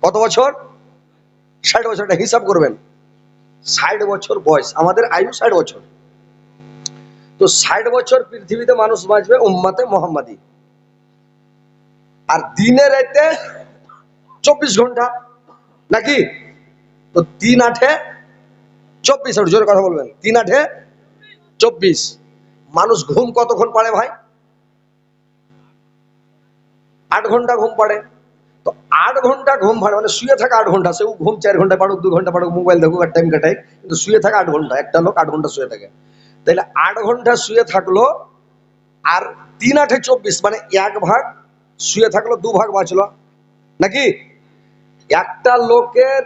কত বছর? 60 বছর। এটা হিসাব করবেন, 60 বছর বয়স, আমাদের আয়ু 60 বছর। তো 60 বছর পৃথিবীতে মানুষ বাঁচবে উম্মতে মোহাম্মদী। আর দিনে রাতে 24 ঘন্টা নাকি? তো 3 8 24, আর জোরে কথা বলবেন, 3 8 24। মানুষ ঘুম কতক্ষণ পারে ভাই? 8 ঘন্টা ঘুম পারে। তো 8 ঘন্টা ঘুম পারে মানে শুয়ে থাকা 8 ঘন্টা। সেও ঘুম 4 ঘন্টা পাড়ুক, 2 ঘন্টা পাড়ুক, মোবাইল দেখুক আর টাইম কাটাই, কিন্তু শুয়ে থাকা 8 ঘন্টা। একটা লোক 8 ঘন্টা শুয়ে থাকে, তাহলে 8 ঘন্টা শুয়ে থাকলো, আর 3 8 24 মানে 1 ভাগ শুয়ে থাকলো, 2 ভাগ বাঁচলো নাকি? একটা লোকের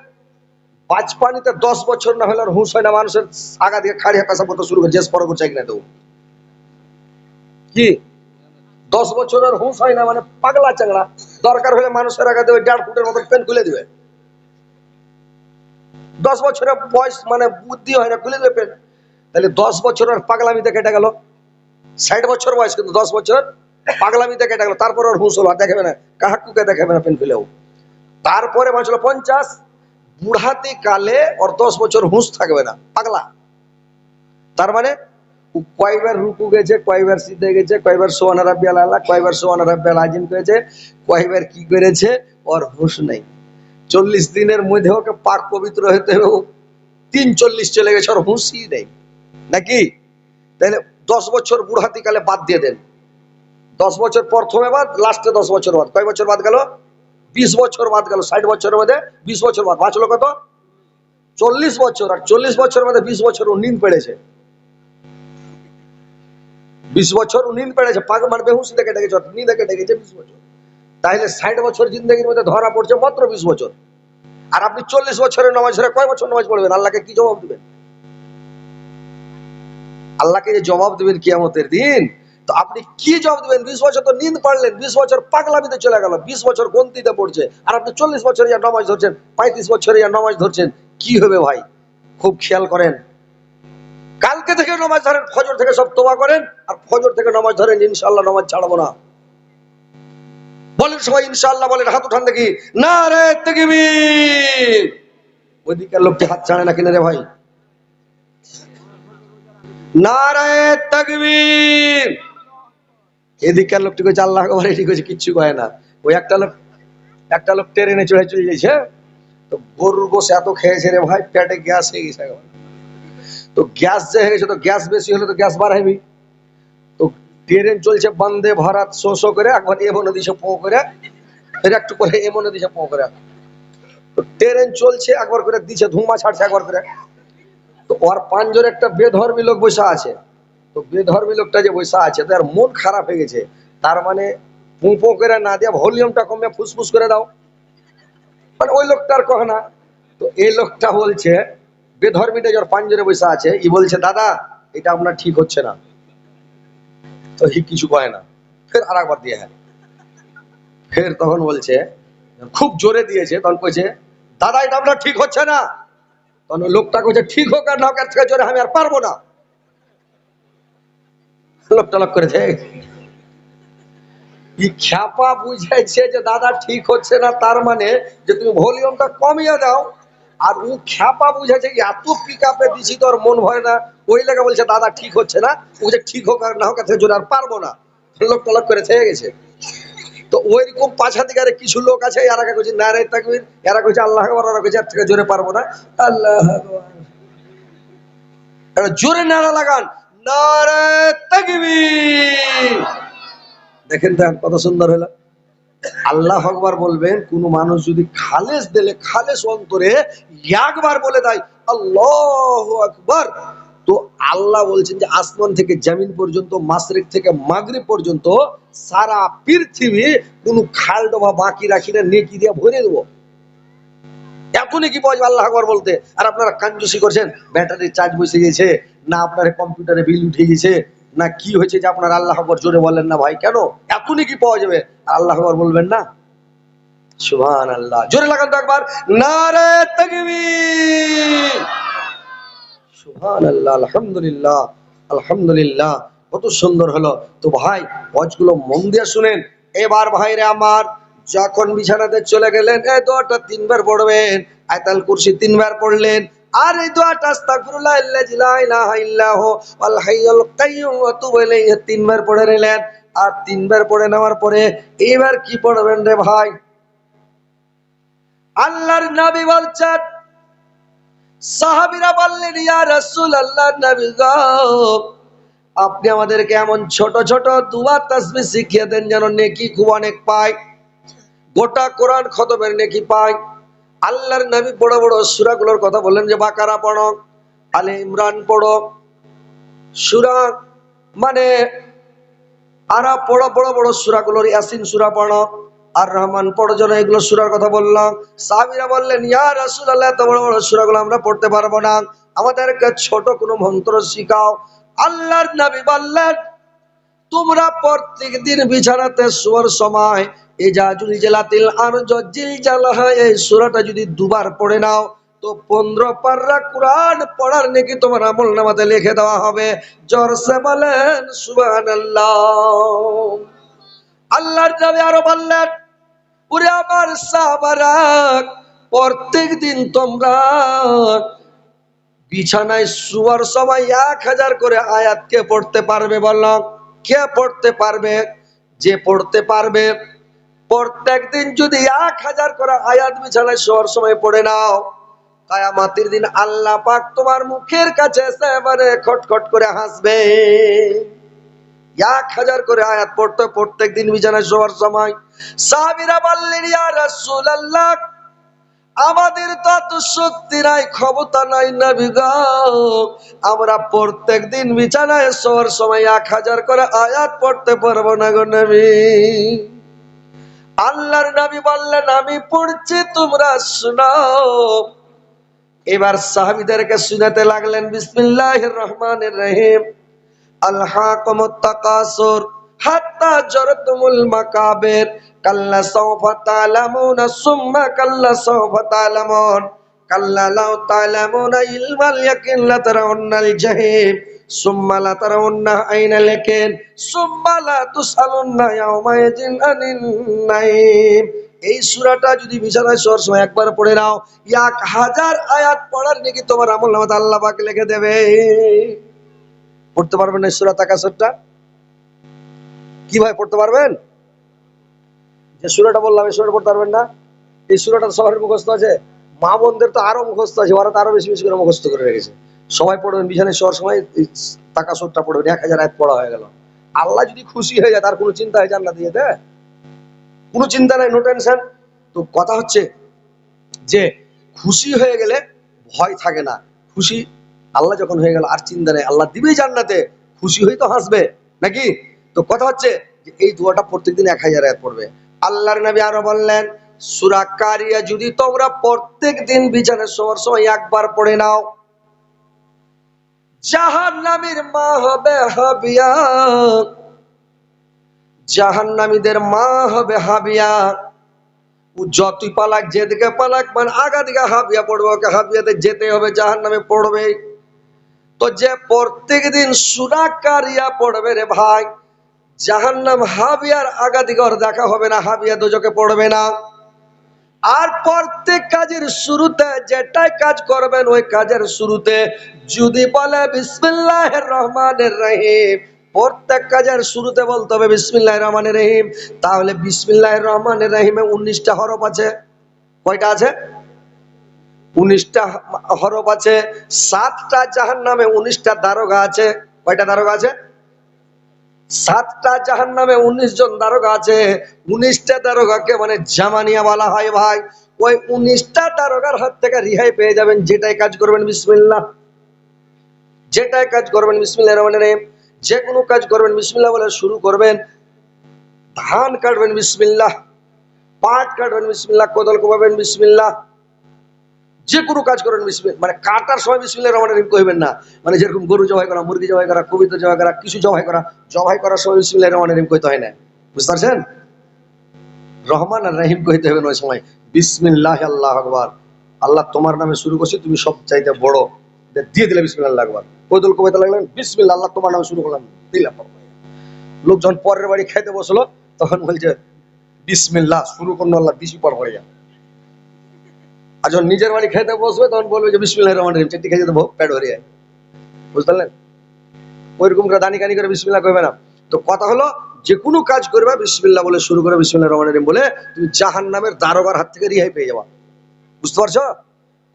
বাজপানিতে 10 বছর না হলে আর হুঁশ হয় না। মানুষের আগা দিয়ে খাড়িয়া পেশা করতে শুরু করে, জেস পরে করছে কিনা তো কি 10 বছর আর হুঁশ হয় না, মানে পাগলা চাংড়া। দরকার হলে মানুষের আগে দেবে 1.5 ফুটের মতো পেন খুলে দিবে। 10 বছরের বয়স মানে বুদ্ধি হয় না, খুলে দেবে পেন। তাহলে 10 বছর আর পাগলামিতে কেটে গেল। 60 বছর বয়স, কিন্তু 10 বছর পাগলামিতে কেটে গেল। তারপর ওর হুঁশ হলো, আর দেখাবে না, কাহাকুকে দেখাবে না পেন খুলেও। তারপরে বাঁচলো 50। বুড়াতি কালে ওর 10 বছর হুঁশ থাকবে না, পাগলা। তার মানে কয়বার রুকু গেছে, কয়বার সিদ্ধে গেছে, কয়বার সোহানা রাব্বিয়াল আলা, কয়বার সোহানা রাব্বিয়াল আজিম করেছে, কয়বার কি করেছে, ওর হুঁশ নেই। 40 দিনের মধ্যে ওকে পাক পবিত্র হতে হবে, 3 40 চলে গেছে, ওর হুঁশই নেই নাকি? তাহলে 10 বছর বুড়াতি কালে বাদ দিয়ে দেন। 10 বছর প্রথমে বাদ, লাস্টে 10 বছর বাদ। কয় বছর বাদ গেল? 20 বছর বাদ গেল। 60 বছরের মধ্যে 20 বছর বাদ, বাঁচলো কত? 40 বছর। আর 40 বছরের মধ্যে 20 বছর ও নিন পেড়েছে। 20 বছর ও নিন পেড়েছে, পাগ মানে বেহুশি থেকে ডেকেছে, নিন্দে কেটে গেছে 20 বছর। তাহলে 60 বছর জিন্দগির মধ্যে ধরা পড়ছে মাত্র 20 বছর। আর আপনি 40 বছরের নামাজ ধরে কয় বছর নামাজ পড়বেন? আল্লাহকে কি জবাব দিবেন? আল্লাহকে যে জবাব দিবেন কিয়ামতের দিন, তো আপনি কি জবাব দিবেন? 20 বছর তো নিন্দ পারলেন, 20 বছর পাগলামিতে চলে গেল, 20 বছর গন্তিতে পড়ছে, আর আপনি 40 বছরে যা নামাজ ধরছেন, 35 বছরে যা নামাজ ধরছেন, কি হবে ভাই? খুব খেয়াল করেন। কালকে থেকে নামাজ ধরেন, ফজর থেকে সব তোবা করেন, আর ফজর থেকে নামাজ ধরেন, ইনশাআল্লাহ নামাজ ছাড়বো না। বলেন সবাই ইনশাআল্লাহ, বলেন, হাত উঠান দেখি, নারে তাকবীর। ওইদিকের লোকটি হাত ছাড়ে না কিনা রে ভাই? নারে তাকবীর। এদিকের লোকটি কইছে আল্লাহু আকবার, এটি কইছে কিচ্ছু কয় না। ওই একটা লোক ট্রেনে চড়ে চলে যাইছে, তো গরুর গোশ এত খেয়েছে রে ভাই, পেটে গ্যাস হয়ে গেছে। তো গ্যাস যে হয়ে গেছে, তো গ্যাস বেশি হলে তো গ্যাস বাড়াইবি। তো ট্রেন চলছে বন্দে ভারত, শো শো করে, একবার এমনে দিছে পো করে, ফের একটু করে এমনে দিছে পো করে। তো ট্রেন চলছে, একবার করে দিছে, ধুমা ছাড়ছে একবার করে। তো ওর পাঁচজন একটা বেধর্মী লোক বসে আছে। তো বেধর্মী লোকটা যে বসে আছে, তার মন খারাপ হয়ে গেছে। তার মানে পুঁপো করে না দিয়ে ভলিউমটা কমে ফুসফুস করে দাও, মানে ওই লোকটার কহে না। তো এই লোকটা বলছে, বেধর্মীটা যার পাঁচজনে বসে আছে, ই বলছে, দাদা এটা আপনার ঠিক হচ্ছে না। তো হি কিছু কয় না, ফের আর একবার দিয়ে, হ্যাঁ, ফের তখন বলছে, খুব জোরে দিয়েছে, তখন কইছে, দাদা এটা আপনার ঠিক হচ্ছে না। তখন ওই লোকটা কইছে, ঠিক হোক আর না হোক, এর থেকে জোরে আমি আর পারবো না। লোকটা লোক করেছে, খ্যাপা বুঝাইছে যে দাদা ঠিক হচ্ছে না, তার মানে যে তুমি ভলিউমটা কমিয়ে দাও। আর ও খ্যাপা বুঝাইছে এত পিক আপে দিছি তোর মন ভরে না, ওই লেগে বলছে দাদা ঠিক হচ্ছে না। ও যে ঠিক হোক আর না হোক, থেকে জোরে আর পারবো না। লোক টলক করে থেকে গেছে। তো ওইরকম পাছা দিকে কিছু লোক আছে, এরা কইছে নারে তাকবীর, এরা কইছে আল্লাহু আকবার, এরা কইছে এর থেকে জোরে পারবো না। আল্লাহু আকবার, জোরে নারা লাগান, নারে তাকবীর। দেখেন তো কত সুন্দর হলো। আল্লাহু আকবার বলবেন, কোন মানুষ যদি খালেস দিলে, খালেস অন্তরে একবার বলে দেয় আল্লাহু আকবার, তো আল্লাহ বলছেন যে আসমান থেকে জমিন পর্যন্ত, মাশরিক থেকে মাগরিব পর্যন্ত সারা পৃথিবী কোন খাল ডোবা বাকি রাখি না, নেকি দিয়ে ভরে দেবো। এত নেকি পাওয়া যাবে আল্লাহু আকবার বলতে। আর আপনারা কাঞ্জুসি করছেন, ব্যাটারির চার্জ বসে গেছে, না আপনার কম্পিউটারে বিল উঠে গেছে, না কি হয়েছে যে আপনার আল্লাহু আকবার জোরে বলেন না ভাই, কেন? এত নেকি পাওয়া যাবে, আল্লাহু আকবার বলবেন না? সুবহানাল্লাহ, জোরে লাগান তো একবার, নারে তাকবীর। সুবহানাল্লাহ, আলহামদুলিল্লাহ, আলহামদুলিল্লাহ। কত সুন্দর হলো। তো ভাই ওয়াজগুলো মন দিয়ে শুনেন। এবার ভাইরে আমার, যখন বিছানাতে চলে গেলেন এই দোয়াটা 3 বার পড়বেন। আয়াতুল কুরসি 3 বার পড়লেন, আর এই দোয়াটা আস্তাগফিরুল্লাহ আল্লাযী লা ইলাহা ইল্লাহু ওয়াল হাইয়ুল কাইয়্যুম ওয়া তুবু ইলাইহি 3 বার পড়ে নিলেন। আর 3 বার পড়ে নেওয়ার পরে এবার কি পড়বেন রে ভাই? আল্লাহর নবী বলছেন, সাহাবীরা বললেন ইয়া রাসূলুল্লাহ, নবী গো আপনি আমাদেরকে এমন ছোট ছোট দোয়া তাসবিহ শিখিয়ে দেন যেন নেকি খুব অনেক পাই, গোটা কোরআন খতমের নেকি পাই। আল্লাহর নবী বড় বড় সূরাগুলোর কথা বললেন যে বাকারা পড়ো, আলে ইমরান পড়ো, সূরা মানে আরা পড়ো, বড় বড় সূরাগুলোর ইয়াসিন সূরা পড়ো, আর রহমান পড়ো, যেন এগুলো সূরার কথা বললাম। সাহাবীরা বললেন ইয়া রাসূলুল্লাহ এত বড় বড় সূরাগুলো আমরা পড়তে পারবো না, আমাদেরকে ছোট কোনো মন্ত্র শিখাও। আল্লাহর নবী বললেন তোমরা প্রত্যেক দিন বিছানাতে শোয়ার সময় ইজাজুল জালাতিল আরজ জিলজালাহা এই সূরাটা যদি 2 বার পড়ে নাও তো 15 পারা কোরআন পড়ার নেকি তোমার আমলনামাতে লিখে দেওয়া হবে। জোরসে বলেন সুবহানাল্লাহ। আল্লাহর নবী আরো বললেন ওরে আমার সাহাবারা, প্রত্যেক দিন তোমরা বিছানায় শোয়ার সময় 1000 করে আয়াত কে পড়তে পারবে? বললাম কে পড়তে পারবে? যে পড়তে পারবে প্রত্যেক দিন যদি 1000 করে আয়াত বিছানায় শোয়ার সময় পড়ে নাও, কিয়ামতের দিন আল্লাহ পাক তোমার মুখের কাছে এসে এবারে খটখট করে হাসবে। 1000 করে আয়াত পড়তে প্রত্যেক দিন বিছানায় শোয়ার সময়। সাহাবীরা বললেন ইয়া রাসূলুল্লাহ আমাদের তো এত শক্তি নাই, ক্ষমতা নাই নবী গো, আমরা প্রত্যেক দিন বিছানায় শোয়ার সময় 1000 করে আয়াত পড়তে পারবো না গো নবী। আল্লাহর নবী বললেন আমি পড়ছি তোমরা শোনাও। এবার সাহাবীদেরকে শোনাতে লাগলেন বিসমিল্লাহির রহমানির রহিম, আলহাকুমুত তাকাসুর হাত্তা জরতুমুল মাকাবির কাল্লা সাওফা তা'লামুনা সুম্মা কাল্লা সাওফা তা'লামুন কাল্লা লাউ তা'লামুনা ইলমাল ইয়াকিন লাতারাউন্নাল জাহিম সুম্মা লাতারাউন্না আইনাল ইয়াকিন সুম্মা লা তুসআলুন্না ইয়াওমাইযিন আনিন নাঈম। এই সূরাটা যদি বিছানায় শোয়ার সময় একবার পড়ে নাও 1000 আয়াত পড়ার নাকি তোমার আমলনামাতে আল্লাহ পাক লিখে দেবে। পড়তে পারবেন না সূরা তাকাসুরটা? কিভাবে পড়তে পারবেন? যে সূরাটা বললাম এই সূরাটা পড়তে পারবেন না? এই সূরাটা সবার মুখস্থ আছে, মা বোনদের তো আরো মুখস্থ আছে, ওরা তো আরো বেশি বেশি করে মুখস্থ করে রেখেছে। সবাই পড়বেন বিছানায় শোয়ার সময় তাকাসুরটা পড়বেন, 1000 আয়াত পড়া হয়ে গেল। আল্লাহ যদি খুশি হয়ে যায় তার কোনো চিন্তা হয় জান্নাত দিয়ে দেয়? কোনো চিন্তা নাই, নো টেনশন। তো কথা হচ্ছে যে খুশি হয়ে গেলে ভয় থাকে না, খুশি আল্লাহ যখন হয়ে গেল আর চিন্তা নেই, আল্লাহ দিবেই জান্নাতে, খুশি হয়ে তো হাসবে নাকি? তো কথা হচ্ছে যে এই দোয়াটা প্রত্যেকদিন 1000 আয়াত পড়বে। আল্লাহর নবী আরো বললেন সূরা কারিয়া যদি তোমরা প্রত্যেকদিন বিছানায় শোয়ার সময় একবার পড়ে নাও, জাহান্নামীর মা হবে হাবিয়া, জাহান্নামীদের মা হবে হাবিয়া। ও যতই পালাক, যেদিকে পালাক, মানে আগা দিকে হাবিয়া পড়বে, ওকে হাবিয়াতে যেতে হবে, জাহান্নামে পড়বে। তো যে প্রত্যেক দিন সূরা কারিয়া পড়বে রে ভাই, জাহান্নাম হাবিয়ার আগা দিকে ওর দেখা হবে না, হাবিয়া দোজকে পড়বে না। আর প্রত্যেক কাজের শুরুতে যেটাই কাজ করবেন ওই কাজের শুরুতে যদি বলে বিসমিল্লাহির রহমানির রহিম, প্রত্যেক কাজের শুরুতে বলতে হবে বিসমিল্লাহির রহমানির রহিম। তাহলে বিসমিল্লাহির রহমানির রহিমে 19টা হরফ আছে। কয়টা আছে? 19টা হরফ আছে। 7টা জাহান্নামে 19টা দারোগা আছে। কয়টা দারোগা আছে? 7টা জাহান্নামে 19 জন দারোগা আছে। 19টা দারোগাকে মানে জামানিয়া বলা হয় ভাই। ওই 19টা দারোগার হাত থেকে রিহাই পেয়ে যাবেন যেটাই কাজ করবেন বিসমিল্লাহ, যেটাই কাজ করবেন বিসমিল্লাহির রহমানির রহিম, যে কোনো কাজ করবেন বিসমিল্লাহ বলে শুরু করবেন। ধান কাটবেন বিসমিল্লাহ, পাট কাটবেন বিসমিল্লাহ, কোদাল কোপাবেন বিসমিল্লাহ, যে কোনো কাজ করবেন বিসমিল্লাহ। মানে কাটার সময় বিসমিল্লাহির রহমানির রহিম কইবেন না, মানে যেরকম গরু জবাই করা, মুরগি জবাই করা, কবিতা জবাই করা, কিছু জবাই করার সময় বিসমিল্লাহির রহমানির রহিম কইতে হয় না। বুঝতে পারছেন? রহমান আর রহিম কইতে হবে ওই সময়। বিসমিল্লাহ আল্লাহু আকবার, আল্লাহ তোমার নামে শুরু করছি, তুমি সব চাইতে বড়, দিয়ে দিলে বিসমিল্লাহ আল্লাহু আকবার। কোদাল কোপাইতে লাগলেন বিসমিল্লাহ, আল্লাহ তোমার নামে শুরু করলাম, দিলাম। লোকজন পরের বাড়ি খাইতে বসলো তখন বলছে বিসমিল্লাহ শুরু করুন, আল্লাহ বেশি পর পড়ে যাবে। আর যখন নিজের বাড়ি খেতে বসবে তখন বলবে যে বিসমিল্লাহির রহমানির রহিম, চারটি খেয়ে যেতে পেট ভরে যায়। বুঝতে পারলেন? ওইরকম করে দানি কানি করে বিসমিল্লাহ করবে না। তো কথা হলো, যে কোনো কাজ করবে বিসমিল্লাহ বলে শুরু করে, বিসমিল্লাহির রহমানির রহিম বলে, তুমি জাহান্নামের দারোগার হাত থেকে রেহাই পেয়ে যাবা। বুঝতে পারছো?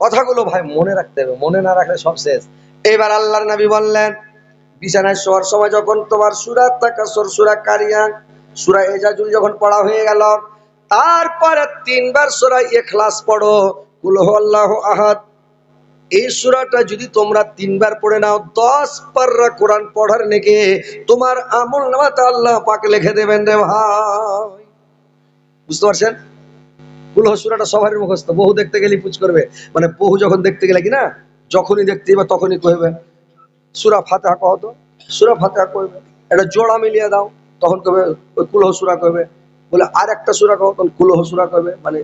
কথাগুলো ভাই মনে রাখতে হবে, মনে না রাখলে সব শেষ। এবার আল্লাহর নবী বললেন, বিছানায় শোয়ার সময় যখন তোমার সূরা তাকাসুর, সূরা কারিয়া, সূরা এজাজুল যখন পড়া হয়ে গেল, তারপরে 3 বার সূরা ইখলাস পড়ো, কুল হুয়াল্লাহু আহাদ। এই সূরাটা যদি তোমরা 3 বার পড়ে নাও, 10 পারা কোরআন পড়ার নেকি তোমার আমলনামাতে আল্লাহ পাক লিখে দেবেন রে ভাই। বুঝতে পারছেন? কুল হু সূরাটা সবারই মুখস্থ, বহু দেখতে গেলেই পুচ করবে, মানে বহু যখন দেখতে গেলে কিনা, যখনই দেখতে যাবে তখনই কইবে সূরা ফাতিহা কও তো, সূরা ফাতিহা কইবে, এটা জোড়া মিলিয়ে দাও, তখন কবে ওই কুল হু সূরা কইবে, বলে আর একটা সূরা কও, তখন কুল হু সূরা কইবে। মানে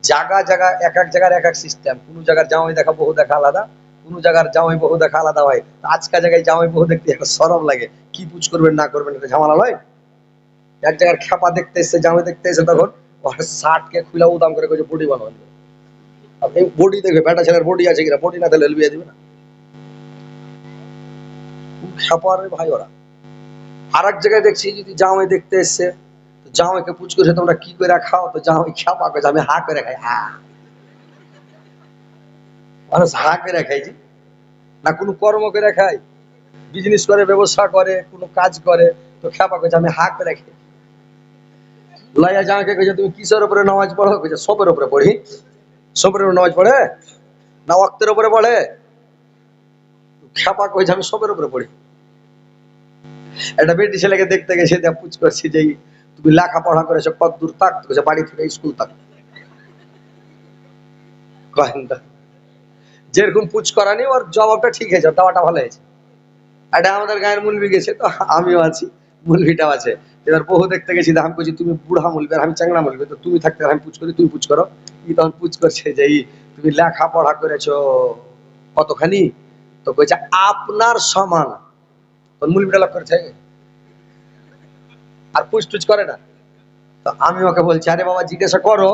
জায়গা জায়গা, এক এক জায়গার এক এক সিস্টেম। কোন জায়গার জামাই দেখা বহু দেখা আলাদা, কোন জায়গার জামাই বহু দেখা আলাদা হয়। আজকাল জায়গায় জামাই বহু দেখতে একটা শরম লাগে, কি পুচ করবেন না করবেন এটা ঝামেলা নয়। এক জায়গার খেপা দেখতে এসছে, জামাই দেখতে এসে, তখন শার্টকে খুলে উদাম করে কইছে বডি বানাবেন। আপনি বডি দেখবে, বেটা ছেলের বডি আছে কিনা, বডি না তাহলে বিয়ে দিবে না। খেপারে ভাই ওরা। আর এক জায়গায় দেখছি যদি জামাই দেখতে এসছে, জামাইকে পুচ করেছে তোমরা কি করে খাও, তো জামাই খেপা করেছে আমি হা করে খাই। মানুষ হা করে খাইছি না, কোনো কর্ম করে খাই, বিজনেস করে, ব্যবসা করে, কোনো কাজ করে, তো খেপা করেছে আমি হা করে খাই। লয়া জামাইকে কইছে তুমি কিসের উপরে নামাজ পড়ো, কইছে সবের উপরে পড়ি। সবের উপরে নামাজ পড়ে না ওয়াক্তের উপরে পড়ে? খেপা কইছে আমি সবের উপরে পড়ি। একটা বেটি ছেলেকে দেখতে গেছে, পুচ করছি যে তুমি লেখাপড়া করেছো কত দূর, তাক কইছে বাড়ি থেকে স্কুল তাক। যেরকম পুচ করানি ওর জবাবটা ঠিক হয়েছে, দাওয়াটা ভালো হয়েছে। এটা আমাদের গায়ের মুলবি গেছে, তো আমিও আছি, মুলবিটাও আছে। এবার বহু দেখতে গেছি, আমি কইছি তুমি বুড়া মুলবি আর আমি চ্যাংড়া মুলবি, তো তুমি থাকতে আমি পুচ করি, তুমি পুচ করো। ই তখন পুচ করছে যে তুমি লেখাপড়া করেছো কতখানি, তো কইছে আপনার সমান। তখন মুলবিটা লক্ষ্য করেছে আর পুচ টুচ করে না। তো আমি ওকে বলছি আরে বাবা জিজ্ঞাসা করো,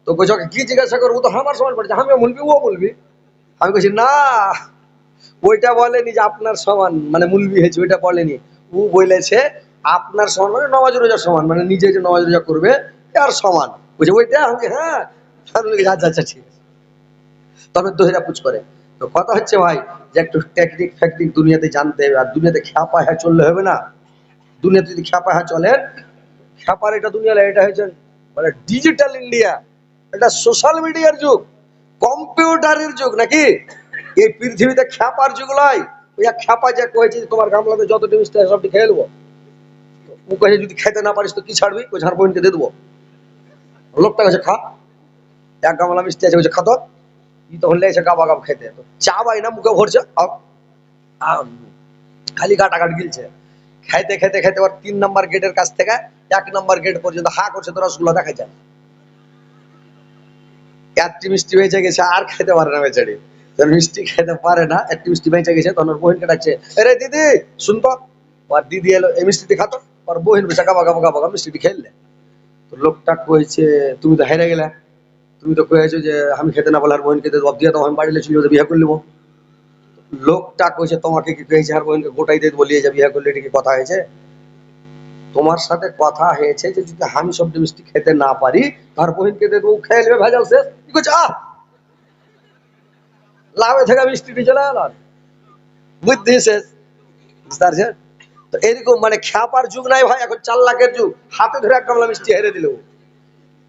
তো কইছে ওকে কি জিজ্ঞাসা করবো, ও তো আমার সমান পড়েছে, আমিও মুলবি ও মুলবি। আমি কইছি না, ওইটা বলেনি যে আপনার সমান মানে মুলবি হয়েছে, ওইটা বলেনি। ও বলেছে আপনার সমান মানে নমাজ রোজার সমান, মানে নিজে যে নমাজ রোজা করবে আর সমান, বুঝে ওইটা। আমি হ্যাঁ, আচ্ছা আচ্ছা ঠিক আছে। তবে দোহেরা পুচ করে। তো কথা হচ্ছে ভাই যে একটু টেকনিক ফ্যাকনিক দুনিয়াতে জানতে হবে, আর দুনিয়াতে খ্যাপা হ্যাঁ চললে হবে না। দুনিয়াতে যদি খ্যাপা হ্যাঁ চলে, খ্যাপার এটা দুনিয়া, এটা হয়েছে মানে ডিজিটাল ইন্ডিয়া, এটা সোশ্যাল মিডিয়ার যুগ, কম্পিউটারের যুগ নাকি। এই পৃথিবীতে খ্যাপার যুগ নয়। ওই এক খ্যাপা যে কয়েছে তোমার গামলাতে যতটি মিষ্টি আছে সবটি খেয়ে নেবো, ও কয়েছে যদি খেতে না পারিস তো কি ছাড়বি, ওই ঝাড় বোনকে দিয়ে দেবো। লোকটা কাছে খা, এক গামলা মিষ্টি আছে ওই খাতো, ই তখন লেগেছে গাবা গাব খেতে, তো চাবাই না মুখে ভরছে, খালি কাটাকাট গিলছে। খাইতে খেতে খেতে ওর 3 নম্বর গেটের কাছ থেকে 1 নম্বর গেট পর্যন্ত হা করছে, তো রসগুলো দেখা যায়। একটি মিষ্টি বেঁচে গেছে, আর খেতে পারে না বেচারি, মিষ্টি খেতে পারে না, একটি মিষ্টি বেঁচে গেছে, তখন ওর বোনকে ডাকছে, আরে দিদি শুনতো। ওর দিদি এলো, এই মিষ্টিটি খাতো। ওর বোন বেচা গাবা গাবা গাবা গাবা মিষ্টিটি খেললে। তো লোকটা কইছে তুমি তো হেরে গেলে, তুমি তো কয়েছো যে আমি খেতে না বলে আর বোনকে দিয়ে দিয়ে, তো আমি বাড়িতে ছিল বিয়ে করে নেবো। লোকটা কইছে তোমাকে কি কয়েছে আর বোনকে গোটাই দিয়ে বলিয়ে যা বিয়ে করলে, এটা কি কথা হয়েছে? তোমার সাথে কথা হয়েছে যে যদি আমি সব মিষ্টি খেতে না পারি তার বোনকে দিয়ে দেবো, খেয়ে নেবে, ভেজাল শেষ। কি করছে লাভে থেকে মিষ্টিটি চলে গেল, বুদ্ধি শেষ। বুঝতে পারছেন? তো এরকম মানে খ্যাপার যুগ নাই ভাই, এখন 4 লাখের যুগ। হাতে ধরে এক গামলা মিষ্টি হেরে দিল।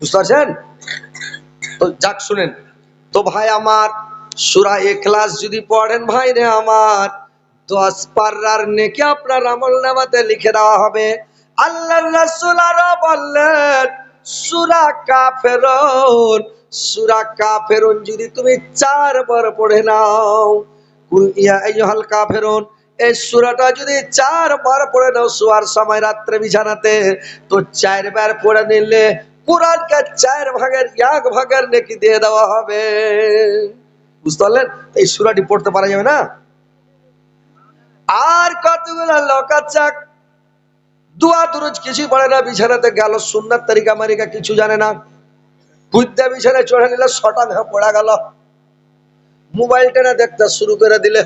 বুঝতে পারছেন? তো যাক শুনেন, তো ভাই আমার সূরা ইখলাস যদি পড়েন ভাই রে আমার, 10 পারার নেকি আপনার আমলনামাতে লিখে দেওয়া হবে। আল্লাহর রাসূল আরো বললেন সূরা কাফিরুন, সূরা কাফিরুন যদি তুমি 4 বার পড়ে নাও, কুল ইয়া আইয়ুহাল কাফিরুন, এই সূরাটা যদি 4 বার পড়ে নাও শোয়ার সময় রাত্রে বিছানাতে, তো 4 বার পড়ে নিলে কোরআনকে 4 ভাগের 1 ভাগের নেকি দিয়ে দেওয়া হবে। বুঝতে পারলেন? এই সূরাটি পড়তে পারা যাবে না। আর কতগুলো লোক আছে দোয়া দুরুদ কিছু পড়ে না, বিছানাতে গেল সুন্নাত তরিকা মারিকা কিছু জানে না, বুদ্ধা বিছানায় চড়ে নিলে শটাং পড়া গেল, মোবাইল টেনে দেখতে শুরু করে দিলে।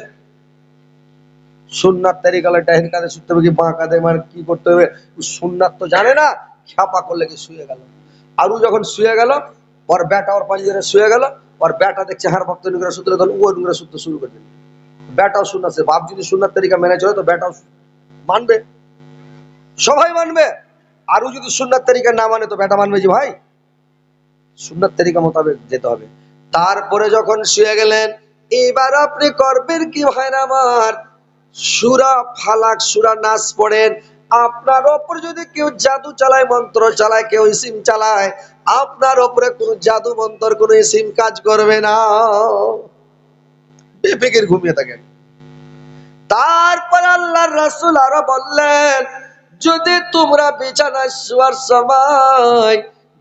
সুন্নাত তরিকালে ডাইন কাঁধে শুতে হবে কি বাঁ কাঁধে, মানে কি করতে হবে সুন্নাত তো জানে না, ছাপা করলে কি শুয়ে গেল। আরু যখন শুয়ে গেল, ওর বেটা ওর পাঞ্জরে শুয়ে গেল, ওর বেটা দেখছে হার ভক্ত নুকরা সূত্রে, তখন ও নুকরা সূত্র শুরু করে দিল। বেটাও সুন্নাত, বাপ যদি সুন্নাত তরিকা মেনে চলে তো বেটাও মানবে, সবাই মানবে। আরু যদি সুন্নাত তরিকা না মানে তো বেটা মানবে যে ভাই সুন্নাত তরিকা মোতাবেক যেতে হবে। তারপরে যখন শুয়ে গেলেন, এবার আপনি করবেন কি ভাইরা আমার, সূরা ফালাক সূরা নাস পড়েন। আপনার ওপর যদি কেউ জাদু চালায়, মন্ত্র চালায়, কেউ ইসিম চালায়, আপনার ওপরে কোনো জাদু মন্ত্র কোনো ইসিম কাজ করবে না, বেফিকির ঘুমিয়ে থাকেন। তারপর আল্লাহর রাসূল আরো বললেন, যদি তোমরা বিছানায় শোয়ার সময়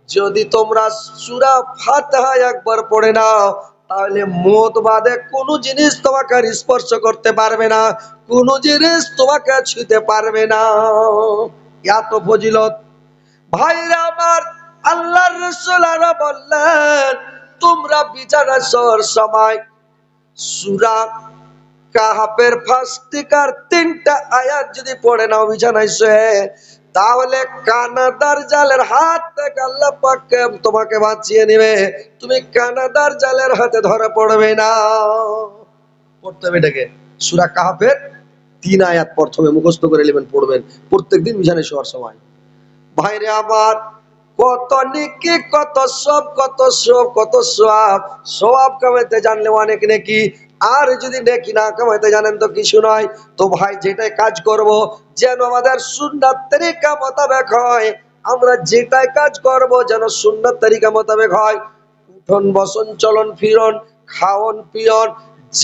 যদি তোমরা সূরা ফাতিহা একবার পড়ে নাও, তাহলে মওত বাদে কোনো জিনিস তোমাকে আর স্পর্শ করতে পারবে না, কোনো জিনিস তোমাকে ছুঁতে পারবে না। এত ফজিলত ভাইরা আমার। আল্লাহর রাসূল আরো বললেন, তোমরা বিছানায় শোয়ার সময় সূরা কাহাফের ফার্স্ট থেকে 3টা আয়াত যদি পড়ে নাও বিছানায় শুয়ে, তাহলে কানাদার জালের হাত থেকে আল্লাহ পাক তোমাকে বাঁচিয়ে নেবে, তুমি কানাদার জালের হাতে ধরা পড়বে না। পড়তে হবে এটাকে, সূরা কাহাফের 3 আয়াত প্রথমে মুখস্থ করে নেবেন, পড়বেন প্রত্যেকদিন বিছানায় শোয়ার সময়। ভাইরে আবার কত নেকি, কত সব, কত সব, কত সওয়াব। সওয়াব কামাইতে জানলে অনেক নেকি, আর যদি নেকি না কামাইতে জানেন তো কিছু নয়। তো ভাই যেটাই কাজ করব যেন আমাদের সুন্নাত তরিকা মোতাবেক হয়, আমরা যেটাই কাজ করব যেন সুন্নাত তরিকা মোতাবেক হয়। উঠন বসন চলন ফিরন খাওন পিয়ন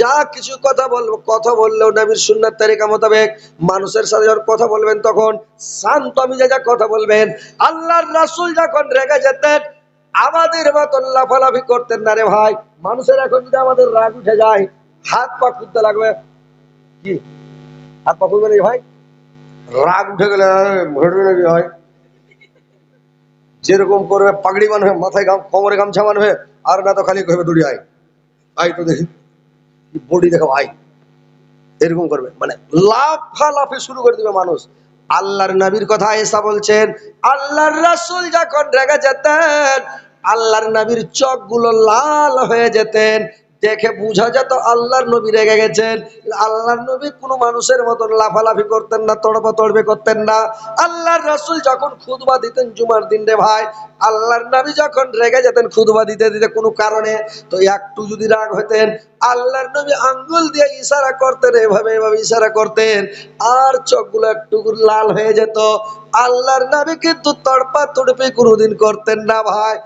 যা কিছু কথা বলবো, কথা বললেও নবীর সুন্নাত তরিকা মোতাবেক। মানুষের সাথে যখন কথা বলবেন তখন শান্ত মিজাজে কথা বলবেন। আল্লাহর রাসূল যখন রেগে যেতেন আমাদের মতন লাফালাফি করতেন না রে ভাই। মানুষের এখন যদি আমাদের রাগ উঠে যায় হাত পা খুলতে লাগবে, কি হাত পা খুলবে না ভাই, রাগ উঠে গেলে হয় যেরকম করবে, পাগড়ি বানবে, মাথায় কোমরে গামছা বানবে, আর না তো খালি কইবে দড়ি আই তো দেখি বডি দেখো আই, এরকম করবে, মানে লাফালাফি শুরু করে দিবে মানুষ। আল্লাহর নবীর কথা এসা বলছেন, আল্লাহর রাসূল যখন রেগে যেতেন আল্লাহর নবীর চোখগুলো লাল হয়ে যেতেন, দেখে বোঝা যেত আল্লাহর নবী রেগে গেছেন। আল্লাহর নবী কোনো মানুষের মতন লাফালাফি করতেন না, তড়পাতড়বি করতেন না। আল্লাহর রাসূল যখন খুতবা দিতেন জুমার দিন রে ভাই, আল্লাহর নবী যখন রেগে যেতেন খুতবা দিতে দিতে কোনো কারণে, তো একটু যদি রাগ হতেন আল্লাহর নবী আঙ্গুল দিয়ে ইশারা করতেন, এভাবে এভাবে ইশারা করতেন, আর চোখগুলো একটু লাল হয়ে যেত। আল্লাহর নবী কিন্তু তড়পাতড়পি কোনোদিন করতেন না ভাই।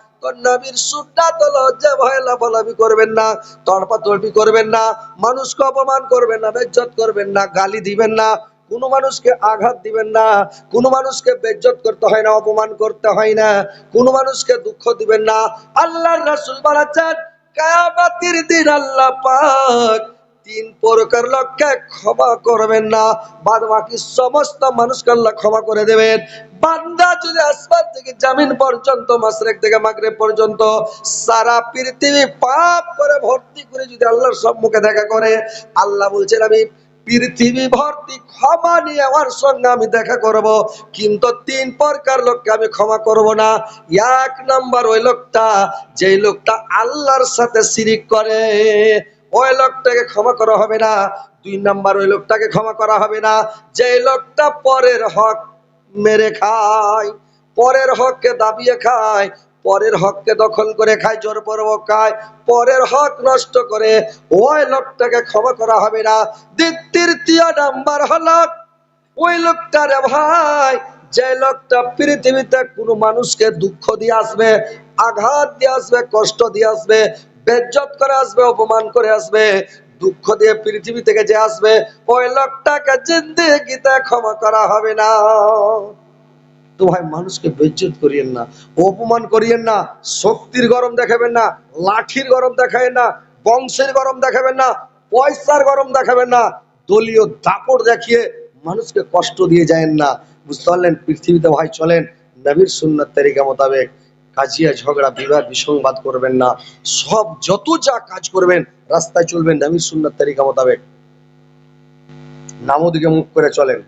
নবীর সুন্নাত হলো যে ভয় লাফালাফি করবেন না, তড়পাতড়পি করবেন না, মানুষকে অপমান করবেন না, বেইজ্জত করবেন না, গালি দিবেন না, কোনো মানুষকে আঘাত দিবেন না, কোনো মানুষকে বেইজ্জত করতে হয় না, অপমান করতে হয় না, কোনো মানুষকে দুঃখ দিবেন না। আল্লাহর রাসূল বলেছেন কিয়ামতের দিন আল্লাহ পাক 3 প্রকার লোককে ক্ষমা করবেন না, বাদ বাকি সমস্ত মানুষকে আল্লাহ ক্ষমা করে দেবেন। বান্দা যদি আসমান থেকে জমিন পর্যন্ত, মাশরিক থেকে মাগরিব পর্যন্ত সারা পৃথিবী পাপ করে ভর্তি করে যদি আল্লাহর সম্মুখে দেখা করে, আল্লাহ বলছেন আমি পৃথিবী ভর্তি ক্ষমা নিয়ে আমার সঙ্গে আমি দেখা করব, কিন্তু 3 প্রকার লোককে আমি ক্ষমা করব না। 1 নাম্বার ওই লোকটা যেই লোকটা আল্লাহর সাথে শিরিক করে, ওই লোকটাকে ক্ষমা করা হবে না। 2 নাম্বার ওই লোকটাকে ক্ষমা করা হবে না যেই লোকটা পরের হক মেরে খায়, পরের হককে দাবিয়ে খায়, পরের হককে দখল করে খায়, জোরপূর্বক খায়, পরের হক নষ্ট করে, ওই লোকটাকে ক্ষমা করা হবে না। 3য় নাম্বার হলো ওই লোকটা রে ভাই, যে লোকটা পৃথিবীতে কোনো মানুষকে দুঃখ দিয়ে আসবে, আঘাত দিয়ে আসবে, কষ্ট দিয়ে আসবে, বেইজ্জত করে আসবে, অপমান করে আসবে, দুঃখ দিয়ে পৃথিবী থেকে যে আসবে, ওই লোকটাকে জিন্দেগিতে ক্ষমা করা হবে না। তো ভাই মানুষকে বেইজ্জত করিয়েন না, অপমান করিয়েন না, শক্তির গরম দেখাবেন না, লাঠির গরম দেখাবেন না, বংশের গরম দেখাবেন না, পয়সার গরম দেখাবেন না, দলীয় দাপট দেখিয়ে মানুষকে কষ্ট দিয়ে যায়েন না। বুঝতে পারলেন? পৃথিবীতে ভাই চলেন নবীর সুন্নাত তরিকা মোতাবেক। কাজিয়া ঝগড়া বিবাদ বিসংবাদ করবেন না। সব যত যা কাজ করবেন রাস্তায় চলবেন নবীর সুন্নাত তরিকা মোতাবেক। নামও দিকে মুখ করে চলেন,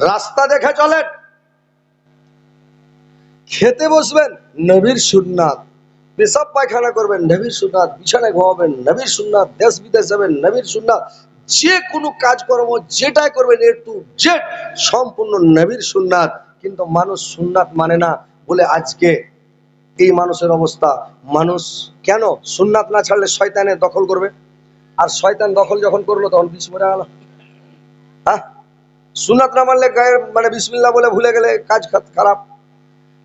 রাস্তা দেখে চলেন। খেতে বসবেন নবীর সুন্নাত, পেশাব পায়খানা করবেন নবীর সুন্নাত, বিছানায় ঘুমাবেন নবীর সুন্নাত, দেশ বিদেশ যাবেন নবীর সুন্নাত, যে কোনো কাজকর্ম যেটাই করবেন এ টু জেড সম্পূর্ণ নবীর সুন্নাত। কিন্তু মানুষ সুন্নাত মানে না বলে আজকে এই মানুষের অবস্থা। মানুষ কেন সুন্নাত না ছাড়লে শয়তানে দখল করবে, আর শয়তান দখল যখন করলো তখন বিষ মরে গেল। হ্যাঁ, সুন্নাত না মানলে গায়ে মানে বিসমিল্লাহ বলে ভুলে গেলে কাজ খারাপ।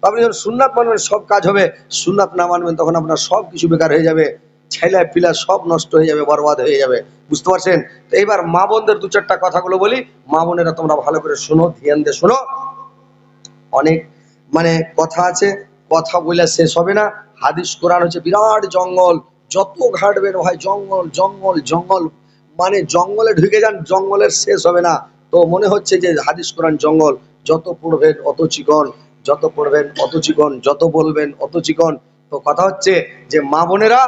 আপনি যখন সুন্নাত মানবেন সব কাজ হবে, সুন্নাত না মানবেন তখন আপনার সব কিছু বেকার হয়ে যাবে, ছেলে পিলা সব নষ্ট হয়ে যাবে, বরবাদ হয়ে যাবে। বুঝতে পারছেন? তো এইবার মা বোনদের দু চারটা কথাগুলো বলি। মা বোনেরা তোমরা ভালো করে শোনো, ধ্যান দিয়ে শোনো। অনেক মানে কথা আছে, কথা বলে শেষ হবে না। হাদিস কোরআন হচ্ছে বিরাট জঙ্গল, যত ঘাটবেন ভাই জঙ্গল জঙ্গল জঙ্গল, মানে জঙ্গলে ঢুকে যান, জঙ্গলের শেষ হবে না। তো মনে হচ্ছে যে হাদিস কোরআন জঙ্গল, যত পড়বেন অত চিকন, যত পড়বেন অত চিকন, যত বলবেন অত চিকন। তো কথা হচ্ছে যে মা বোনেরা,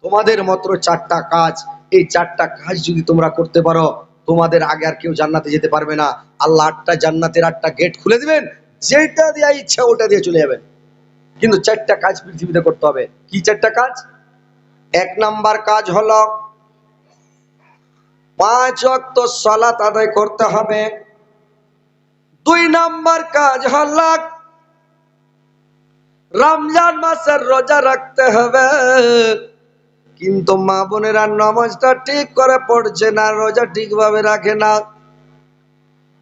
তোমাদের মাত্র চারটা কাজ, এই চারটা কাজ যদি তোমরা করতে পারো তোমাদের আগে আর কেউ জান্নাতে যেতে পারবে না। আল্লাহ আটটা জান্নাতের আটটা গেট খুলে দিবেন, যেটা দিয়ে ইচ্ছা ওটা দিয়ে চলে যাবেন। কিন্তু চারটা কাজ পৃথিবীতে করতে হবে। কি চারটা কাজ? এক নাম্বার কাজ হলো 5 ওয়াক্ত সালাত আদায় করতে হবে। 2 নাম্বার কাজ হলো রমজান মাসের রোজা রাখতে হবে। কিন্তু মা বোনেরা নামাজটা ঠিক করে পড়ছে না, রোজা ঠিকভাবে রাখে না।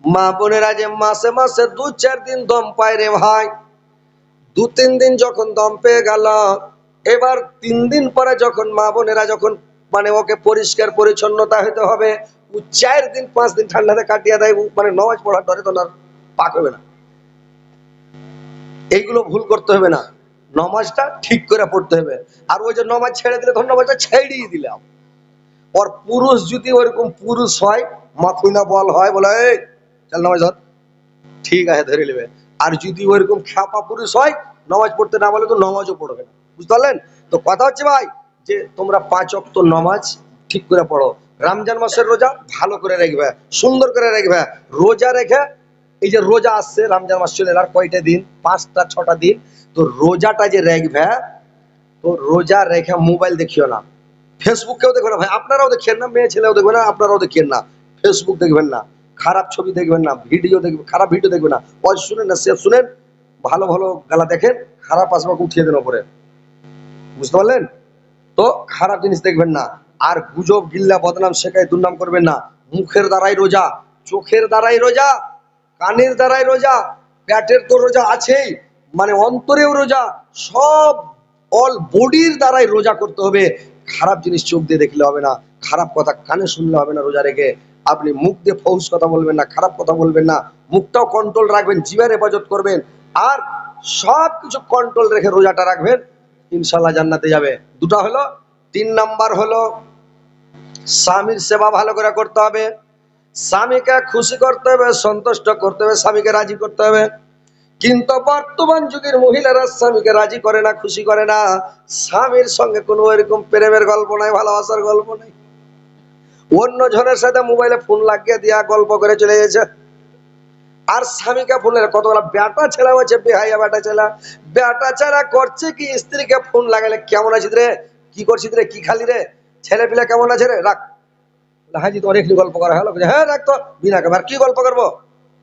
মা বোনেরা যে মাসে মাসে 2-4 দিন দম পায় রে ভাই, 2-3 দিন যখন দম পেয়ে গেল, এবার 3 দিন পরে যখন মা বোনেরা যখন মানে ওকে পরিষ্কার পরিচ্ছন্নতা হতে হবে, ও 4 দিন 5 দিন ঠান্ডাতে কাটিয়ে দেয়, মানে নামাজ পড়ার ডরে তো না পাক হবে না। এইগুলো ভুল করতে হবে না, নামাজটা ঠিক করে পড়তে হবে। আর ওই যে নামাজ ছেড়ে দিলে তখন নামাজটা ছেড়েই দিলাম। ওর পুরুষ যদি ওইরকম পুরুষ হয়, মাথুনা বল হয়, বলে এই চল নামাজ ধর, ঠিক আছে ধরে নেবে। আর যদি ওইরকম খ্যাপা পুরুষ হয়, নামাজ পড়তে না বলে তো নামাজও পড়বে না। বুঝতে পারলেন? তো কথা হচ্ছে ভাই যে তোমরা 5 ওয়াক্ত নামাজ ঠিক করে পড়ো। রমজান মাসের রোজা ভালো করে রাখবে, সুন্দর করে রাখবে। রোজা রেখে, এই যে রোজা আসছে, রমজান মাস চলে আর কয়টা দিন, 5টা 6টা দিন। তো রোজাটা যে রাখবে, তো রোজা রেখে মোবাইল দেখিও না, ফেসবুকেও দেখবেন না ভাই, আপনারাও দেখেন না, মেয়ে ছেলেও দেখবেন না, আপনারাও দেখেন না। ফেসবুক দেখবেন না, খারাপ ছবি দেখবেন না, ভিডিও দেখবেন, খারাপ ভিডিও দেখবেন না। ওই শুনেন না, সে শুনেন, ভালো ভালো গালা দেখেন, খারাপ আসবাক উঠিয়ে দেন ওপরে। বুঝতে পারলেন? তো খারাপ জিনিস দেখবেন না। আর গুজব গিল্লা বদনাম শেখায় দুর্নাম করবেন না। মুখের দ্বারাই রোজা, চোখের দ্বারাই রোজা, কানের দ্বারাই রোজা, পেটের তো রোজা আছেই, মানে অন্তরেও রোজা, সব অল বডির দ্বারাই রোজা করতে হবে। খারাপ জিনিস চোখ দিয়ে দেখলে হবে না, খারাপ কথা কানে শুনলে হবে না। রোজা রেখে আপনি মুখ দিয়ে ফৌস কথা বলবেন না, খারাপ কথা বলবেন না, মুখটাও কন্ট্রোল রাখবেন, জিভের হেফাজত করবেন, আর সব কিছু কন্ট্রোল রেখে রোজাটা রাখবেন, ইনশাল্লাহ জান্নাতে যাবে। দুটা হলো। 3 নাম্বার হলো স্বামীর সেবা ভালো করে করতে হবে। স্বামীকে খুশি করতে হবে, সন্তুষ্ট করতে হবে, স্বামীকে রাজি করতে হবে। কিন্তু বর্তমান যুগের মহিলারা স্বামীকে রাজি করে না, খুশি করে না। স্বামীর সঙ্গে কোনো এরকম প্রেমের গল্প নাই, ভালোবাসার গল্প নাই। অন্য জনের সাথে মোবাইলে ফোন লাগিয়ে দিয়া গল্প করে চলে গেছে। আর স্বামীকে ফোনের কতগুলা বেটা ছেলে হচ্ছে, বেহাইয়া বেটা ছেলে, বেটা ছেলে করছে কি, স্ত্রীকে ফোন লাগালে কেমন আছিস রে, কি করছিস রে, কি খালি রে, ছেলে পিলা কেমন আছে রে, রাখ। হাজি তো অনেক গল্প করা হলো, হ্যাঁ রাখ তো, বিনা আর কি গল্প করবো,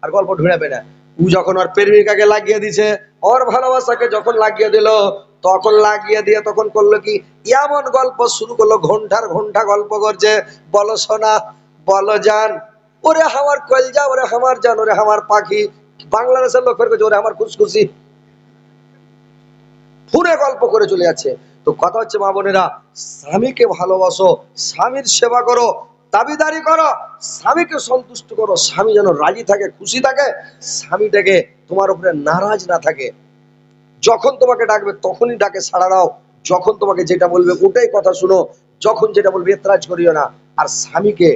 আর গল্প ঢুঁড়াবে না। ও যখন ওর প্রেমিকাকে লাগিয়ে দিছে, ওর ভালোবাসাকে যখন লাগিয়ে দিল, তখন লাগিয়ে দিয়ে তখন করলো কি, এমন গল্প শুরু করলো, ঘন্টার ঘন্টা গল্প করছে। বলো সোনা, বলো জান, ওরে আমার কলজা, ওরে আমার জান, ওরে আমার পাখি। বাংলাদেশের লোক ফের করছে ওরে আমার খুশখুশি, পুরে গল্প করে চলে যাচ্ছে। তো কথা হচ্ছে মা বোনেরা, স্বামীকে ভালোবাসো, স্বামীর সেবা করো, দাবিদারি করো, স্বামীকে সন্তুষ্ট করো, স্বামী যেন রাজি থাকে, খুশি থাকে, স্বামীটাকে তোমার উপরে নারাজ না থাকে। যখন তোমাকে ডাকবে তখনই ডাকে সাড়া দাও, যখন তোমাকে যেটা বলবে ওটাই কথা শুনো, যখন যেটা বলবে এতরাজ করিও না। আর স্বামীকে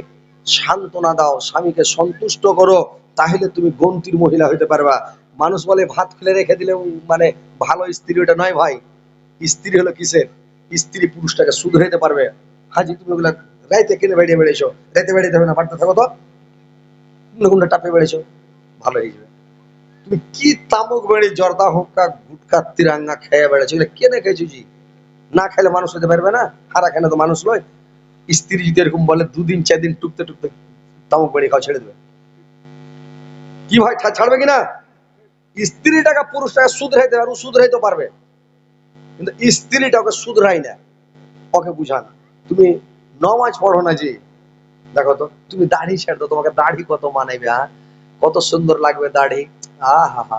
সান্ত্বনা দাও, স্বামীকে সন্তুষ্ট করো, তাহলে তুমি গন্তির মহিলা হইতে পারবা। মানুষ বলে ভাত ফেলে রেখে দিলে মানে ভালো স্ত্রী, ওটা নয় ভাই। স্ত্রী হলো কিসের? স্ত্রী পুরুষটাকে শুধরাইতে পারবে। হাজি তুমি ওগুলা রাইতে কেনে বেরিয়ে বেড়েছো, রাইতে বেড়াইতে হবে না, বাড়তে থাকো তো, কোনটা টাপে বেড়েছো, ভালো হয়ে যাবে। তুমি কি তামুক বেড়ে জর্দা হুক্কা গুটকা তিরাঙ্গা খেয়ে বেড়েছো, এগুলো কেনে খেয়েছো জি? না খেলে মানুষ হতে পারবে না, হারা খেলে তো মানুষ নয়। স্ত্রী যদি এরকম বলে 2 দিন 4 দিন টুকতে টুকতে তামুক বেড়ে খাওয়া ছেড়ে দেবে, কি ভাই ছাড়বে কিনা? স্ত্রীটাকে পুরুষটাকে শুধরাইতে পারবে, শুধরাইতে পারবে, কিন্তু স্ত্রীটা ওকে শুধরাই না। ওকে বুঝান, তুমি নমাজ পড়ো না জি, দেখো তো তুমি দাড়ি ছেড়ে দাও, তোমাকে দাড়ি কত মানাইবে, হ্যাঁ কত সুন্দর লাগবে দাড়ি। আহা হা,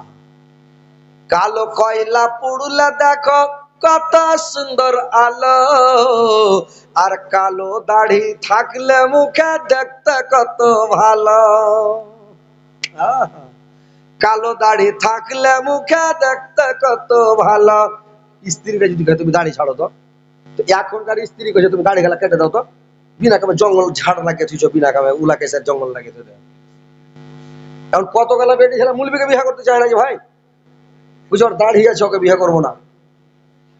কালো কয়লা পুড়লা দেখো কত সুন্দর আলো, আর কালো দাড়ি থাকলে মুখে দেখতে কত ভালো। আহা, কালো দাড়ি থাকলে মুখে দেখতে কত ভালো। স্ত্রীরা যদি কয় তুমি দাড়ি ছাড়ো তো, তো এখনকার স্ত্রী কইছে তুমি দাড়ি খেলা কেটে দাও তো, বিনা কামে জঙ্গল ঝাড় লাগিয়ে থুইছো, বিনা কামে উলাকে সে জঙ্গল লাগিয়ে থুই। এখন কত গেলা বেটি ছেলে মুলবিকে বিয়ে করতে চায় না যে ভাই, বুঝছো ওর দাড়ি আছে ওকে বিয়ে করবো না।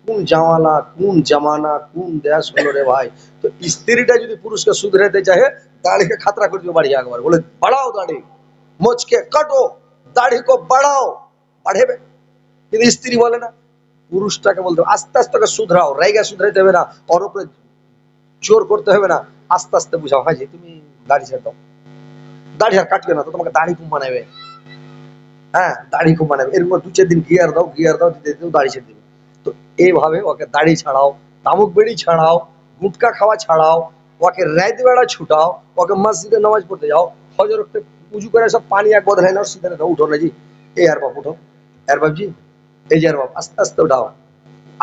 কোন জামালা, কোন জামানা, কোন দেশ হলো রে ভাই। তো স্ত্রীটা যদি পুরুষকে শুধরাতে চাহে, দাড়িকে খাতরা করে দিও বাড়িয়ে একবার, বলে বাড়াও দাড়ি, মোচকে কাটো, দাড়ি কো বাড়াও, বাড়েবে। কিন্তু স্ত্রী বলে না, পুরুষটাকে বলতে হবে আস্তে আস্তে ওকে শুধরাও, রাইগা শুধরাইতে হবে না, ওর উপরে জোর করতে হবে না, আস্তে আস্তে বুঝাও, হাজি তুমি দাড়ি ছেড়ে দাও, দাড়ি আর কাটবে না তো তোমাকে দাড়ি খুব মানাবে, হ্যাঁ দাড়ি খুব মানাবে, এরপর 2 4 দিন গিয়ার দাও, গিয়ার দাও, দিতে দিতে দাড়ি ছেড়ে দিবে। তো এইভাবে ওকে দাড়ি ছাড়াও, তামুক বেড়ি ছাড়াও, গুটকা খাওয়া ছাড়াও, ওকে রাত বেড়া ছুটাও, ওকে মসজিদে নামাজ পড়তে যাও, হজর উঠতে উজু করে সব পানি এক বদলাই নাও, সিধে নাও, উঠো না জি, এই আর বাপ উঠো, আর বাপ জি, এই যে আর বাপ আস্তে আস্তে উঠাও।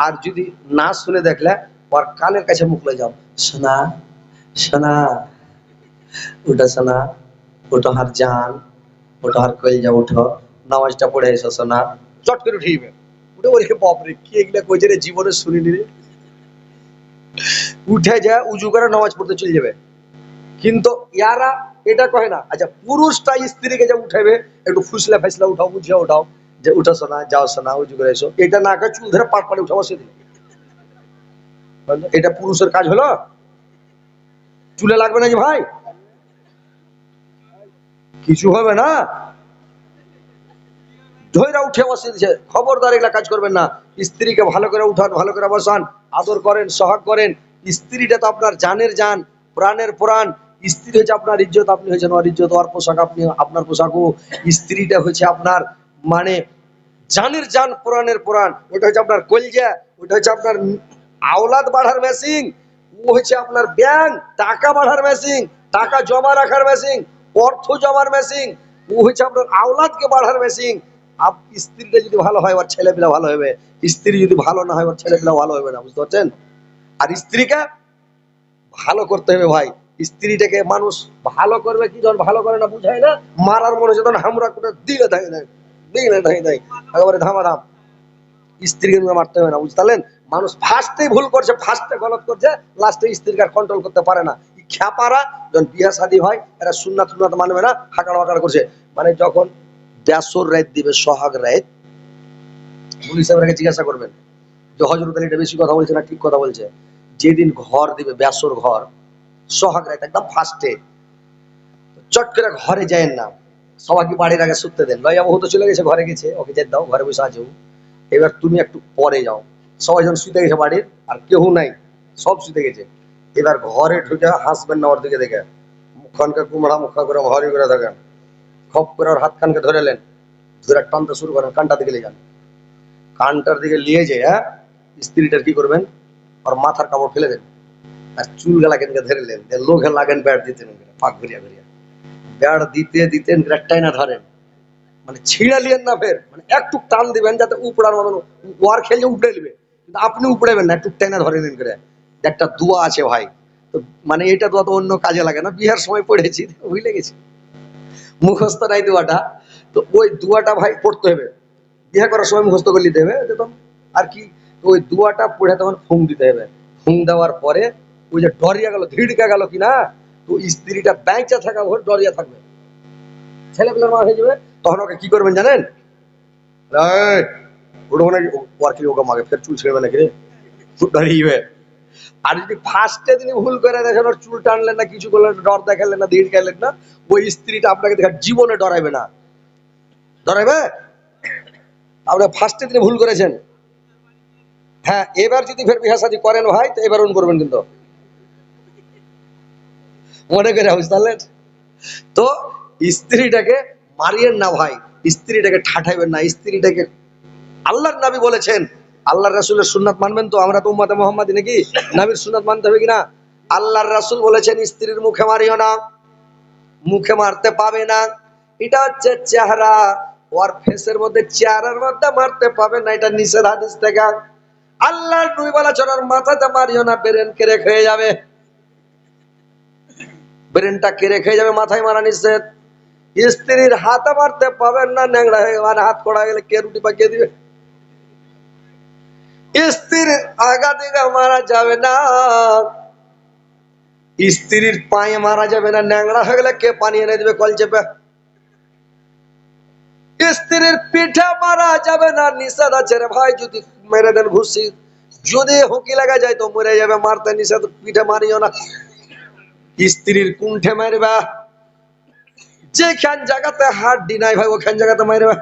আর যদি না শুনে দেখলে ওর কানের কাছে মুখ লয়ে যাও, শোনা শোনা, ওটা শোনা, ওটা হার জান, ওটা হার কইল উঠো, নামাজটা পড়ে এসো শোনা, চট করে উঠিবে। উঠে ওরে বাপরে কি এগুলা কইছে রে, জীবনে শুনিনি রে। উঠে যায় উজু করে নামাজ পড়তে চলে যাবে। কিন্তু ইয়ারা এটা কয় না, আচ্ছা পুরুষটা স্ত্রীকে যে উঠাবে, একটু ফুসলা ফাইসলা উঠাও, বুঝিয়ে উঠাও, যে উঠো শোনা, যাও শোনা, উজু করে এসো, এটা না করে চুল ধরে পাট পাড়ে উঠাও, সেদিন এটা পুরুষের কাজ হলো? চুলে লাগবে নাকি ভাই? কিছু হবে না, ধৈরা উঠে বসে দিচ্ছে, খবরদার এগুলা কাজ করবেন না। স্ত্রীকে ভালো করে উঠান, ভালো করে বসান, আদর করেন, সোহাগ করেন। স্ত্রীটা তো আপনার জানের জান, প্রাণের প্রাণ। স্ত্রী হচ্ছে আপনার ইজ্জত, আপনি হয়েছেন ওর ইজ্জত, ওর পোশাক আপনি আপনার পোশাকও। স্ত্রীটা হচ্ছে আপনার মানে জানের জান, প্রাণের প্রাণ। ওটা হচ্ছে আপনার কলজা, ওটা হচ্ছে আপনার আওলাদ বাড়ার মেশিন, ও হচ্ছে আপনার ব্যাংক, টাকা বাড়ার মেশিন, টাকা জমা রাখার মেশিন, অর্থ জমার মেশিন। ও হচ্ছে আপনার আওলাদকে বাড়ার মেশিন। স্ত্রীটা যদি ভালো হয় ওর ছেলেপিলা ভালো হবে, স্ত্রী যদি ভালো না হয় ওর ছেলেপিলা ভালো হবে না, বুঝতে পারছেন? আর স্ত্রীকে ভালো করতে হবে ভাই। স্ত্রীটাকে মানুষ ভালো করবে কি, যখন ভালো করে না বুঝায় না, মারার মনে হচ্ছে তখন হামরা করে দিলে ধাই দেয়, দিলে ধাই দেয়, একেবারে ধামাধাম। স্ত্রীকে মারতে হবে না, বুঝতে পারলেন? মানুষ ফার্স্টেই ভুল করছে, ফার্স্টে গলত করছে, লাস্টে স্ত্রীকে কন্ট্রোল করতে পারে না। খ্যাপারা যখন বিয়ে শাদী হয়, এরা সুন্নাত টুন্নাত মানবে না, হাঁকাড় বাঁকাড় করছে। মানে যখন দেশর রাত দিবে, সোহাগ রাত, পুলিশ সাহেবকে জিজ্ঞাসা করবেন যে হজরত আলী এটা বেশি কথা বলছে না ঠিক কথা বলছে। যেদিন ঘর দিবে, বেসর ঘর, সোহাগ রাত একদম ফার্স্টে, চট করে ঘরে যায় না, সবাইকে বাড়ির আগে শুতে দেন, লয়া বহু তো চলে গেছে, ঘরে গেছে, ওকে যেতে দাও, ঘরে বসে আছে ও। এবার তুমি একটু পরে যাও, সবাই যখন শুতে গেছে বাড়ির, আর কেউ নাই, সব শুতে গেছে। এবার ঘরে ঢুকে হাসবেন না ওর দিকে দেখে, মুখখানকে কুমড়া মুখা করে ভারী করে থাকেন, খপ করে ওর হাত খানকে ধরেলেন, ধরে টানতে শুরু করেন, কানটা দিকে নিয়ে যান, কানটার দিকে নিয়ে যে হ্যাঁ, স্ত্রীটার কি করবেন, ওর মাথার কাপড় ফেলে দেন, আর চুল গেলা কেনকে ধরেলেন, লোকে লাগেন ব্যাট দিতেন, পাক ঘুরিয়া ঘুরিয়া ব্যাট দিতে দিতেন, গ্রেটটাই না ধরেন, মানে ছিঁড়ে লিয়েন না, ফের মানে একটু টান দিবেন যাতে উপড়ার মতন, ওয়ার খেলে উপড়ে নিবে, কিন্তু আপনি উপড়েবেন না, একটু টেনে ধরে নিন করে। একটা দোয়া আছে ভাই, তো মানে এটা দোয়া তো অন্য কাজে লাগে না, বিহার সময় পড়েছি, ভুলে গেছি, মুখস্থ নাই দোয়াটা। তো ওই দোয়াটা ভাই পড়তে হবে, বিয়ে করার সময় মুখস্থ করে নিতে হবে একদম। আর কি, তো ওই দোয়াটা পড়ে তখন ফুং দিতে হবে, ফুং দেওয়ার পরে ওই যে ডরিয়া গেল, ধিড়কা গেল কিনা, তো স্ত্রীটা ব্যাংচা থাকা ভোর ডরিয়া থাকবে, ছেলে পেলের মা হয়ে যাবে, তখন ওকে কি করবেন জানেন? এই, ওটা নাকি ওর কি ওকে মাকে ফের চুল ছেড়বে নাকি রে, চুল দাঁড়িয়ে। আর যদি ফার্স্টে তিনি ভুল করে দেখেন, ওর চুল টানলেন না, কিছু করলেন না, ডর দেখালেন না, ধীর খাইলেন না, ওই স্ত্রীটা আপনাকে দেখা জীবনে ডরাইবে না। ডরাইবে? আপনি ফার্স্টে তিনি ভুল করেছেন। হ্যাঁ, এবার যদি ফের বিয়ে শাদী করেন ভাই, তো এবার অন করবেন কিন্তু, মনে করে বুঝতে পারলেন? তো স্ত্রীটাকে মারিয়েন না ভাই, স্ত্রীটাকে ঠাঠাইবেন না, স্ত্রীটাকে, আল্লাহর নবী বলেছেন, আল্লাহর রাসূলের সুন্নাত মানবেন তো? আমরা তো উম্মতে মুহাম্মাদি নাকি, নবীর সুন্নাত মানতে হবে কিনা? আল্লাহর রাসূল বলেছেন স্ত্রীর মুখে মারিও না, মুখে মারতে পাবে না, এটা হচ্ছে চেহারা, ওর ফেসের মধ্যে, চেহারার মধ্যে মারতে পাবে না, এটা নিষেধ হাদিস থেকে। আল্লাহর নবী বলেছেন ওর মাথাতে মারিও না, ব্রেন কেড়ে খেয়ে যাবে, ব্রেনটা কেড়ে খেয়ে যাবে, মাথায় মারা নিষেধ। স্ত্রীর হাতে মারতে পাবেন না, ন্যাংরা হয়ে মানে হাত কড়া গেলে কে রুটি পাকিয়ে দিবে। স্ত্রীর আগা দিকে মারা যাবে না, স্ত্রীর পায়ে মারা যাবে না, ন্যাংরা হয়ে গেলে কে পানি এনে দিবে কল চেপে। স্ত্রীর পিঠে মারা যাবে না, নিষেধ আছে রে ভাই, যদি মেরে দেন ঘুষি, যদি হুকি লাগা যায় তো মরে যাবে, মারতে নিষেধ, পিঠে মারিও না। স্ত্রীর কুণ্ঠে মারবা, যেখান জায়গাতে হাড্ডি নাই ভাই ওখান জায়গাতে মারবা।